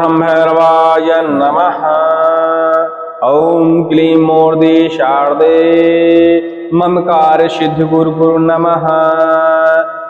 वक्रतुण्डमहाकायस्तुभ्यं भैरवाय नमः। ॐ क्लीं मूर्धि शारदे मम कार्यसिद्धिगुरुर्भुर् नमः।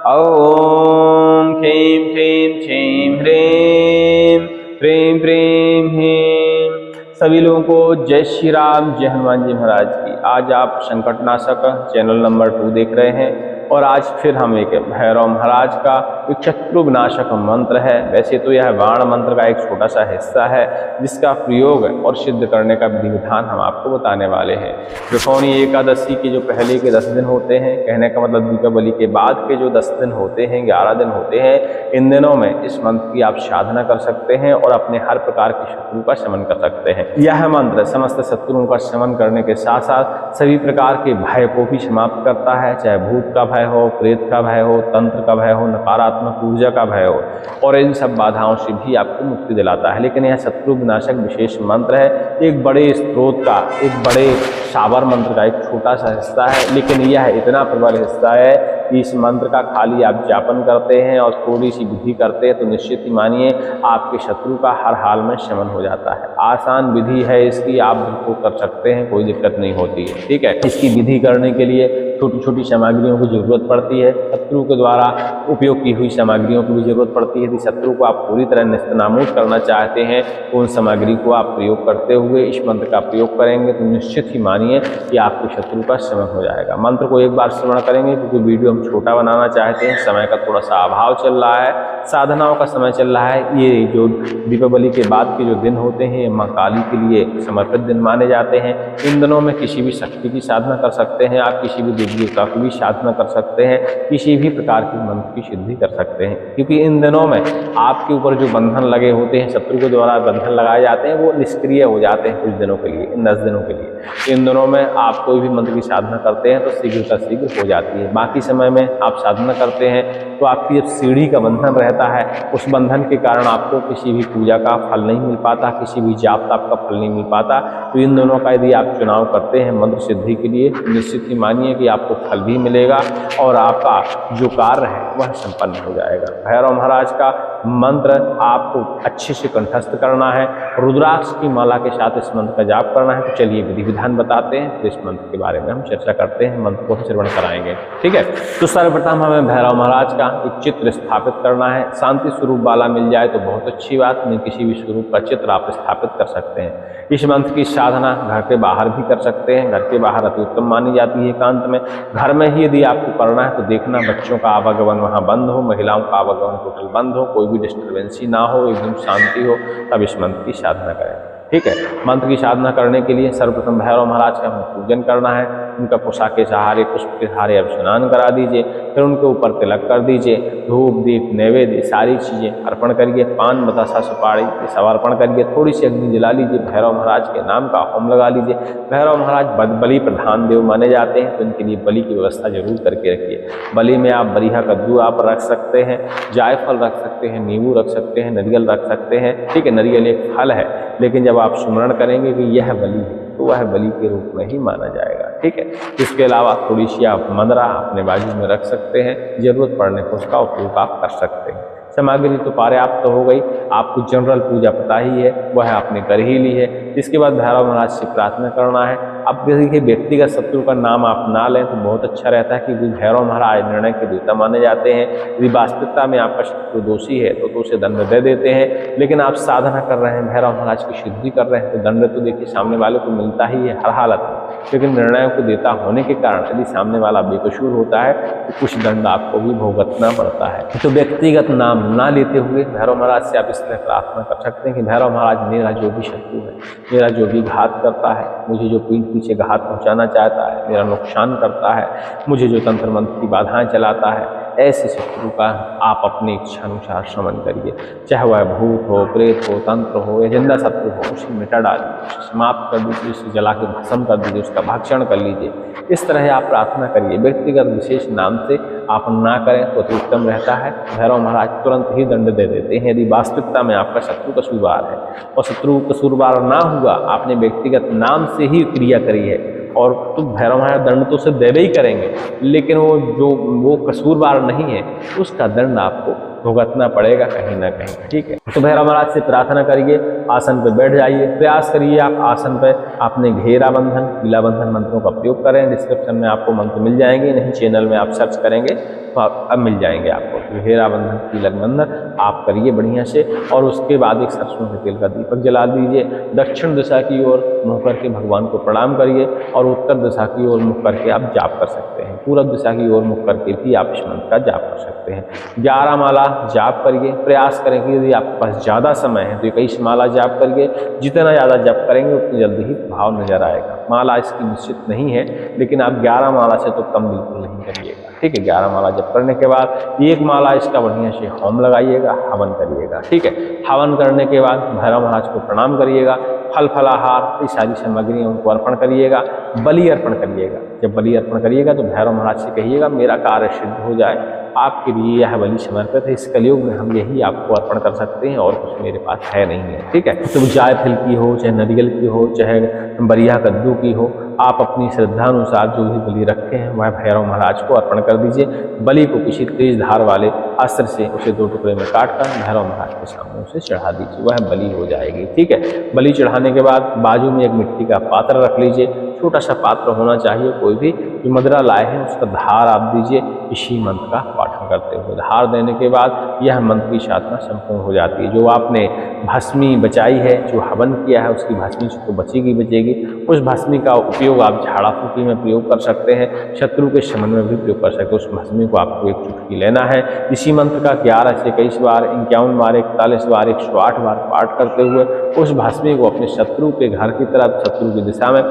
ॐ क्लीं क्लीं क्षीं ह्रीं प्रीं प्रीं ह्रीं। सभी लोगों को जय श्री राम, जय हनुमान जी महाराज की। आज आप संकटनाशक चैनल नंबर 2 देख रहे हैं और आज फिर हम एक भैरव महाराज का एक शत्रु विनाशक मंत्र है। वैसे तो यह बाण मंत्र का एक छोटा सा हिस्सा है जिसका प्रयोग और सिद्ध करने का विधि विधान हम आपको बताने वाले हैं। जखौनी एकादशी के जो पहले के 10 दिन होते हैं, कहने का मतलब दीपावली के बाद के जो 10 दिन होते हैं, 11 दिन होते हैं, इन दिनों में इस मंत्र की आप साधना कर सकते हैं और अपने हर प्रकार के शत्रु का शमन कर सकते हैं। यह मंत्र समस्त शत्रुओं का शमन करने के साथ साथ सभी प्रकार के भय को भी समाप्त करता है, चाहे भूत का भय हो, प्रेत का भय हो, तंत्र का भय हो, नकारात्मक ऊर्जा का भय हो, और इन सब बाधाओं से भी आपको मुक्ति दिलाता है। लेकिन यह शत्रु विनाशक विशेष मंत्र है, एक बड़े स्त्रोत का, एक बड़े सावर मंत्र का एक छोटा सा हिस्सा है, लेकिन यह इतना प्रबल हिस्सा है कि इस मंत्र का खाली आप जापन करते हैं और थोड़ी सी विधि करते हैं तो निश्चित ही मानिए आपके शत्रु का हर हाल में शमन हो जाता है। आसान विधि है इसकी, आप बिल्कुल कर सकते हैं, कोई दिक्कत नहीं होती है। ठीक है, इसकी विधि करने के लिए छोटी छोटी सामग्रियों की जरूरत पड़ती है। शत्रु के द्वारा उपयोग की हुई सामग्रियों की भी जरूरत पड़ती है। यदि शत्रु को आप पूरी तरह नेस्तनाबूद करना चाहते हैं तो उन सामग्री को आप प्रयोग करते हुए इस मंत्र का प्रयोग करेंगे तो निश्चित ही मानिए कि आपके शत्रु का शमन हो जाएगा। मंत्र को एक बार श्रवण करेंगे क्योंकि वीडियो हम छोटा बनाना चाहते हैं, समय का थोड़ा सा अभाव चल रहा है, साधनाओं का समय चल रहा है। ये जो दीपावली के बाद के जो दिन होते हैं ये माँ काली के लिए समर्पित दिन माने जाते हैं। इन दिनों में किसी भी शक्ति की साधना कर सकते हैं, आप किसी भी देवता की भी साधना कर सकते हैं, किसी भी प्रकार की मंत्र की सिद्धि कर सकते हैं, क्योंकि इन दिनों में आपके ऊपर जो बंधन लगे होते हैं, शत्रु के द्वारा बंधन लगाए जाते हैं, वो निष्क्रिय हो जाते हैं कुछ दिनों के लिए, इन 10 दिनों के लिए। इन दिनों में आप कोई भी मंत्र की साधना करते हैं तो शीघ्र का शीघ्र हो जाती है। बाकी समय में आप साधना करते हैं तो आपकी जब सीढ़ी का बंधन रहता है, उस बंधन के कारण आपको किसी भी पूजा का फल नहीं मिल पाता, किसी भी जाप ताप का फल नहीं मिल पाता। तो इन दोनों का यदि आप चुनाव करते हैं मंत्र सिद्धि के लिए, निश्चित ही मानिए कि आपको फल भी मिलेगा और आपका जो कार्य है वह संपन्न हो जाएगा। भैरव महाराज का मंत्र आपको अच्छे से कंठस्थ करना है, रुद्राक्ष की माला के साथ इस मंत्र का जाप करना है। तो चलिए विधि विधान बताते हैं, तो इस मंत्र के बारे में हम चर्चा करते हैं, मंत्र को श्रवण कराएंगे। ठीक है, तो सर्वप्रथम हमें भैरव महाराज का एक चित्र स्थापित करना है। शांति स्वरूप वाला मिल जाए तो बहुत अच्छी बात, नहीं किसी भी स्वरूप का चित्र आप स्थापित कर सकते हैं। इस मंत्र की साधना घर के बाहर भी कर सकते हैं, घर के बाहर अति उत्तम मानी जाती है एकांत में। घर में ही यदि आपको करना है तो देखना बच्चों का आवागमन वहाँ बंद हो, महिलाओं का आवागमन टोटल बंद हो, कोई भी डिस्टर्बेंस ना हो, एकदम शांति हो, तब इस मंत्र की साधना करें। ठीक है, मंत्र की साधना करने के लिए सर्वप्रथम भैरव महाराज का हमें पूजन करना है। उनका पोशाक के सहारे, पुष्प के सहारे अब स्नान करा दीजिए, फिर उनके ऊपर तिलक कर दीजिए, धूप दीप नैवेद्य सारी चीज़ें अर्पण करिए, पान बतासा सुपारी ये सब अर्पण करिए, थोड़ी सी अग्नि जला लीजिए, भैरव महाराज के नाम का होम लगा लीजिए। भैरव महाराज बलि प्रधान देव माने जाते हैं तो इनके लिए बलि की व्यवस्था जरूर करके रखिए। बलि में आप बरिहा कद्दू आप रख सकते हैं, जायफल रख सकते हैं, नींबू रख सकते हैं, नारियल रख सकते हैं। ठीक है, नारियल एक फल है, लेकिन जब आप सुमरण करेंगे कि यह बलि है तो वह बलि के रूप में ही माना जाएगा। ठीक है, इसके अलावा थोड़ी सी आप मदरा अपने बाजू में रख सकते हैं, जरूरत पड़ने पर उसका उपयोग आप कर सकते हैं। सामग्री तो पर्याप्त तो हो गई, आपको जनरल पूजा पता ही है, वह आपने कर ही ली है। इसके बाद भैरव महाराज से प्रार्थना करना है। अब देखिए व्यक्तिगत शत्रु का नाम आप ना लें तो बहुत अच्छा रहता है, क्योंकि भैरव महाराज निर्णय के देवता माने जाते हैं। यदि वास्तविकता में आपका शत्रु दोषी है तो उसे दंड दे देते हैं, लेकिन आप साधना कर रहे हैं, भैरव महाराज की सिद्धि कर रहे हैं तो दंड तो देखिए सामने वाले को मिलता ही है हर हालत में। लेकिन निर्णयों को देता होने के कारण यदि सामने वाला बेकसूर होता है तो कुछ दंड आपको भी भुगतना पड़ता है। तो व्यक्तिगत नाम ना लेते हुए भैरव महाराज से आप इस तरह प्रार्थना कर सकते हैं कि भैरव महाराज मेरा जो भी शत्रु है, मेरा जो भी घात करता है, मुझे जो पीठ पीछे घात पहुंचाना चाहता है, मेरा नुकसान करता है, मुझे जो तंत्र मंत्र की बाधाएं चलाता है, ऐसे शत्रु का आप अपनी इच्छा अनुसार शमन करिए। चाहे वह भूत हो, प्रेत हो, तंत्र हो या जिंदा शत्रु हो, उसे मिटा डालिए, उसे समाप्त कर दीजिए, उसे जला के भस्म कर दीजिए, उसका भक्षण कर लीजिए। इस तरह आप प्रार्थना करिए। व्यक्तिगत विशेष नाम से आप ना करें तो अति उत्तम रहता है। भैरव महाराज तुरंत ही दंड दे देते हैं यदि वास्तविकता में आपका शत्रु कसूरवार है। और शत्रु कसूरवार ना हुआ, आपने व्यक्तिगत नाम से ही क्रिया करी है और तो भैरव महाराज दंड तो उसे देवे ही करेंगे, लेकिन वो कसूरवार नहीं है उसका दंड आपको भुगतना पड़ेगा कहीं ना कहीं। ठीक है, तो भैरव महाराज से प्रार्थना करिए, आसन पर बैठ जाइए, प्रयास करिए आप आसन पर अपने घेरा बंधन, पीला बंधन मंत्रों का प्रयोग करें। डिस्क्रिप्शन में आपको मंत्र मिल जाएंगे, नहीं चैनल में आप सर्च करेंगे तो अब मिल जाएंगे आपको। घेरा बंधन, पीला बंधन आप करिए बढ़िया से, और उसके बाद एक सरसों के तेल का दीपक जला दीजिए। दक्षिण दिशा की ओर मुँह करके भगवान को प्रणाम करिए, और उत्तर दिशा की ओर मुँह करके आप जाप कर सकते हैं। पूरब दिशा की ओर मुँह करके भी आप इस मंत्र का जाप कर सकते हैं। 11 माला जाप करिए, प्रयास करें कि यदि आपके पास ज़्यादा समय है तो 21 माला जाप करिए। जितना ज़्यादा जप करेंगे उतनी जल्दी ही भाव नजर आएगा। माला इसकी निश्चित नहीं है, लेकिन आप 11 माला से तो कम बिल्कुल नहीं करिएगा। ठीक है, 11 माला जप करने के बाद 1 माला इसका बढ़िया से होम लगाइएगा, हवन करिएगा। ठीक है, हवन करने के बाद भैरव महाराज को प्रणाम करिएगा, फल फलाहार ये सारी सामग्रियाँ उनको अर्पण करिएगा, बलि अर्पण करिएगा। जब बलि अर्पण करिएगा तो भैरव महाराज से कहिएगा मेरा कार्य सिद्ध हो जाए, आपके लिए यह बलि समर्पित है, इस कलयुग में हम यही आपको अर्पण कर सकते हैं और कुछ मेरे पास है नहीं है। ठीक है, तो जायफल की हो, चाहे नारियल की हो, चाहे बरिया कद्दू की हो, आप अपनी श्रद्धानुसार जो भी बलि रखते हैं वह भैरव महाराज को अर्पण कर दीजिए। बलि को किसी तेज धार वाले अस्त्र से उसे 2 टुकड़े में काटकर भैरव महाराज के सामने उसे चढ़ा दीजिए, वह बलि हो जाएगी। ठीक है, बलि चढ़ाने के बाद बाजू में एक मिट्टी का पात्र रख लीजिए, छोटा सा पात्र होना चाहिए, कोई भी जो मदरा लाए हैं उसका धार आप दीजिए इसी मंत्र का पाठन करते हुए। धार देने के बाद यह मंत्र की साधना संपूर्ण हो जाती है। जो आपने भस्मी बचाई है, जो हवन किया है, उसकी भस्मी तो बचेगी बचेगी, उस भस्मी का उपयोग आप झाड़ा फूकी में प्रयोग कर सकते हैं, शत्रु के शमन में भी प्रयोग कर सकते हैं। उस भस्मी को आपको एक चुटकी लेना है, इसी मंत्र का 11 से 21 बार, 51 बार, 41 बार, 108 बार पाठ करते हुए उस भस्मी को अपने शत्रु के घर की तरफ, शत्रु की दिशा में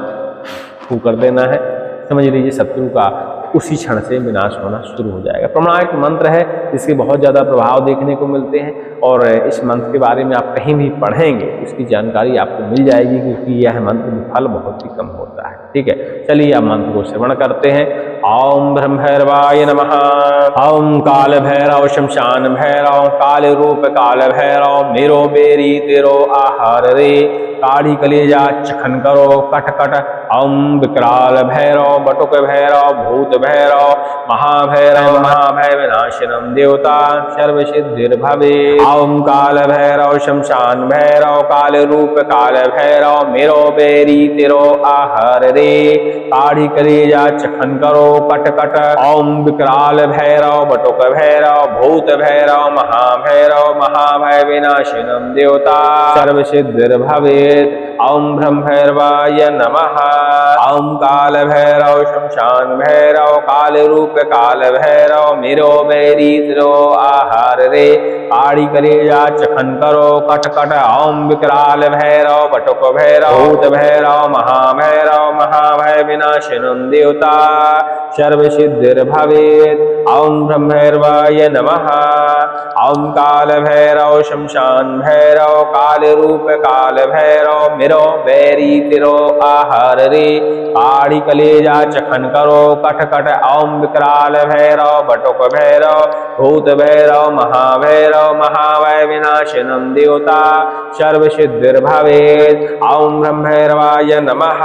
फूंक कर देना है। समझ लीजिए शत्रु का उसी क्षण से विनाश होना शुरू हो जाएगा। प्रमाणिक मंत्र है, इसके बहुत ज़्यादा प्रभाव देखने को मिलते हैं, और इस मंत्र के बारे में आप कहीं भी पढ़ेंगे इसकी जानकारी आपको मिल जाएगी, क्योंकि यह मंत्र में फल बहुत ही कम होता है। ठीक है, चलिए आप मंत्र को श्रवण करते हैं। ओम ब्रह्म भैरवाय नमः। ओम काल भैरव शमशान भैरव, काल रूप काल भैरव, मेरो बेरी तेरो आहार रे, काढ़ी कलेजा चखन करो कट कट। ओम विकराल भैरव, बटुक भैरव, भूत भैरव, महाभैरव, महाभय विनाशनम देवता, सर्व सिद्धिर्भवे। ओम काल भैरव शमशान भैरव, काल रूप काल भैरव, मेरो बेरी तेरो आहार रे, काढ़ी कलेजा चखन करो कट कट। ओम विकराल भैरव, बटुक भैरव, भूत भैरव, महाभैरव, महाभय विनाशनम देवता, सर्व सिद्धिर्भवेत्। ओम ब्रह्म भैरवाय नमः। ओम काल भैरव शमशान भैरव, काल रूप काल भैरव, मेरो बैरी तेरो आहार रे, काढ़ी कलेजा चखन करो कट कट। ओम विकराल भैरव, बटुक भैरव, भूत भैरव, महाभैरव, महाभय विनाशनम देवता, सर्व सिद्धिर्भवेत्। ओम ब्रह्म भैरवाय नमः। ओम काल भैरव शमशान भैरव, काल रूप काल भैरव, मेरो बैरी तेरो आहार रे, काढ़ी कलेजा चखन करो कट कट। ओम विकराल भैरव, बटुक भैरव, भूत भैरव, महाभैरव, महाभय विनाशनम देवता, सर्व सिद्धिर्भवेत्। ओम ब्रह्म भैरवाय नमः।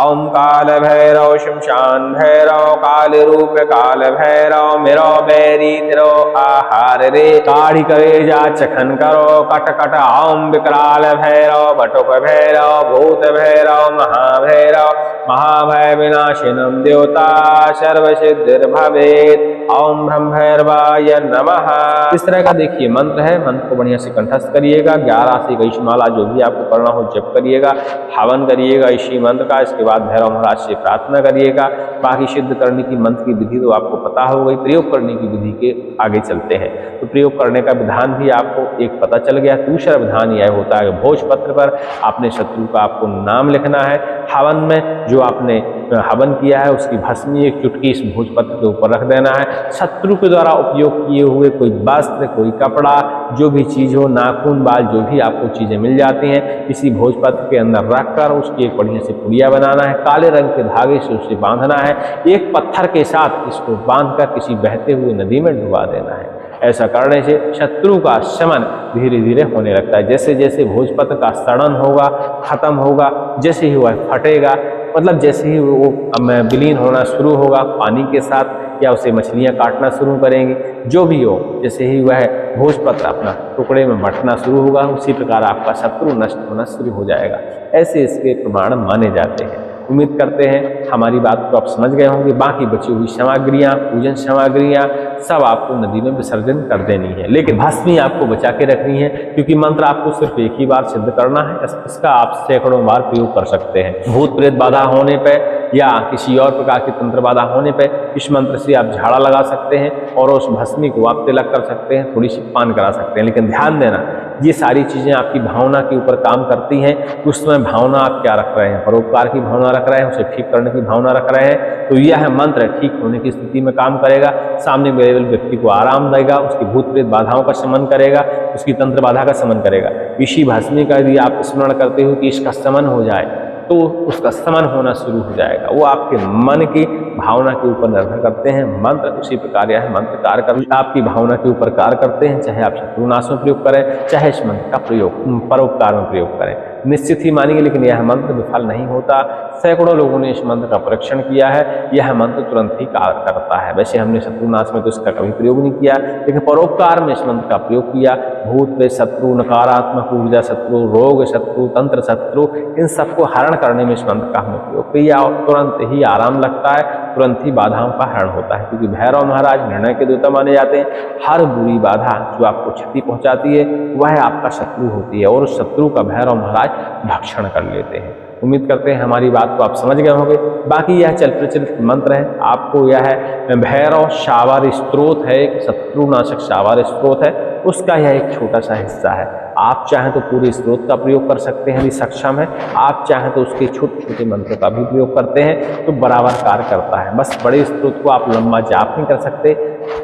ओम काल भैरव शमशान भैरव, काल रूप काल भैरव, मेरो बैरी तेरो आहार रे, काढ़ी कलेजा चखन करो कट कट। ओम विकराल भैरव, बटुक भैरव, भूत भैरव, महाभैरव, महाभय विनाशनम देवता, सर्व सिद्धिर्भवेत्। ओम ब्रह्म भैरवाय नमः। इस तरह का देखिए मंत्र है, मंत्र को बढ़िया से कंठस्थ करिएगा। 11 से 21 माला जो भी आपको करना हो जप करिएगा, हवन करिएगा इसी मंत्र का। इसके बाद भैरव महाराज से प्रार्थना करिएगा। बाकी सिद्ध करने की मंत्र की विधि तो आपको पता हो गई, प्रयोग करने की विधि के आगे चलते हैं। तो प्रयोग करने का विधान भी आपको एक पता चल गया। दूसरा विधान यह होता है भोजपत्र पर अपने शत्रु का आपको नाम लिखना है। हवन में जो आपने हवन किया है उसकी भस्मी एक चुटकी इस भोजपत्र के ऊपर रख देना है। शत्रु के द्वारा उपयोग किए हुए कोई वस्त्र, कोई कपड़ा, जो भी चीज़ हो, नाखून, बाल, जो भी आपको चीज़ें मिल जाती हैं, इसी भोजपत्र के अंदर रखकर उसकी एक बढ़िया से पुड़िया बनाना है। काले रंग के धागे से उसे बांधना है। एक पत्थर के साथ इसको बांधकर किसी बहते हुए नदी में डुबा देना है। ऐसा करने से शत्रु का शमन धीरे धीरे होने लगता है। जैसे जैसे भोजपत्र का सड़न होगा, खत्म होगा, जैसे ही वह फटेगा, मतलब जैसे ही वो विलीन होना शुरू होगा पानी के साथ, या उसे मछलियाँ काटना शुरू करेंगी। जो भी हो, जैसे ही वह भोजपत्र अपना टुकड़े में बंटना शुरू होगा, उसी प्रकार आपका शत्रु नष्ट होना शुरू हो जाएगा। ऐसे इसके प्रमाण माने जाते हैं। उम्मीद करते हैं हमारी बात को आप समझ गए होंगे। बाकी बची हुई सामग्रियाँ, पूजन सामग्रियाँ सब आपको नदी में विसर्जन कर देनी है, लेकिन भस्मी आपको बचा के रखनी है, क्योंकि मंत्र आपको सिर्फ एक ही बार सिद्ध करना है। इसका आप सैकड़ों बार प्रयोग कर सकते हैं। भूत प्रेत बाधा होने पर या किसी और प्रकार की तंत्र बाधा होने पर इस मंत्र से आप झाड़ा लगा सकते हैं और उस भस्मी को आप तिलक कर सकते हैं, थोड़ी सी पान करा सकते हैं। लेकिन ध्यान देना, ये सारी चीज़ें आपकी भावना के ऊपर काम करती हैं। उस समय भावना आप क्या रख रहे हैं, परोपकार की भावना रख रहे हैं, उसे ठीक करने की भावना रख रहे हैं, तो यह मंत्र ठीक होने की स्थिति में काम करेगा। सामने वाले व्यक्ति को आराम देगा, उसकी भूत प्रेत बाधाओं का शमन करेगा, उसकी तंत्र बाधा का शमन करेगा। इसी भस्मी का यदि आप स्मरण करते हो कि इसका शमन हो जाए, तो उसका शमन होना शुरू हो जाएगा। वो आपके मन की भावना के ऊपर निर्भर करते हैं। मंत्र उसी प्रकार यह मंत्र कार्य कर आपकी भावना के ऊपर कार्य करते हैं। चाहे आप शत्रुनाश में प्रयोग करें, चाहे इस मंत्र का प्रयोग परोपकार में प्रयोग करें, निश्चित ही मानेंगे। लेकिन यह मंत्र विफल नहीं होता। सैकड़ों लोगों ने इस मंत्र का परीक्षण किया है, यह मंत्र तुरंत ही कार्य करता है। वैसे हमने शत्रुनाश में तो इसका कभी प्रयोग नहीं किया, लेकिन परोपकार में इस मंत्र का प्रयोग किया। भूत प्रेत शत्रु, नकारात्मक ऊर्जा शत्रु, रोग शत्रु, तंत्र शत्रु, इन सबको हरण करने में इस मंत्र का हमने प्रयोग किया और तुरंत ही आराम लगता है, तुरंत ही बाधाओं का हरण होता है। क्योंकि भैरव महाराज निर्णय के देवता माने जाते हैं। हर बुरी बाधा जो आपको क्षति पहुंचाती है वह आपका शत्रु होती है और उस शत्रु का भैरव महाराज भक्षण कर लेते हैं। उम्मीद करते हैं हमारी बात को आप समझ गए होंगे। बाकी यह चल प्रचलित मंत्र है, आपको यह है भैरव शावर स्त्रोत है, एक शत्रुनाशक शावर स्त्रोत है, उसका यह एक छोटा सा हिस्सा है। आप चाहें तो पूरे स्त्रोत का प्रयोग कर सकते हैं, यदि सक्षम है। आप चाहें तो उसके छोटे छोटे मंत्रों का भी प्रयोग करते हैं तो बराबर कार्य करता है। बस बड़े स्त्रोत को आप लंबा जाप नहीं कर सकते,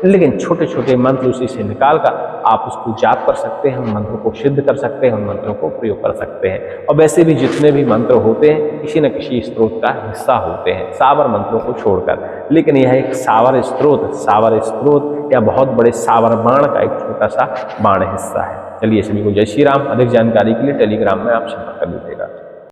लेकिन छोटे छोटे मंत्र उसी से निकाल कर आप उसको जाप कर सकते हैं, उन मंत्रों को सिद्ध कर सकते हैं, उन मंत्रों को प्रयोग कर सकते हैं। और वैसे भी जितने भी मंत्र होते हैं किसी न किसी स्त्रोत का हिस्सा होते हैं, सावर मंत्रों को छोड़कर। लेकिन यह एक सावर स्त्रोत या बहुत बड़े सावर बाण का एक छोटा सा बाण हिस्सा है। चलिए सभी को जय श्री राम। अधिक जानकारी के लिए टेलीग्राम में आप संपर्क कर लीजिएगा।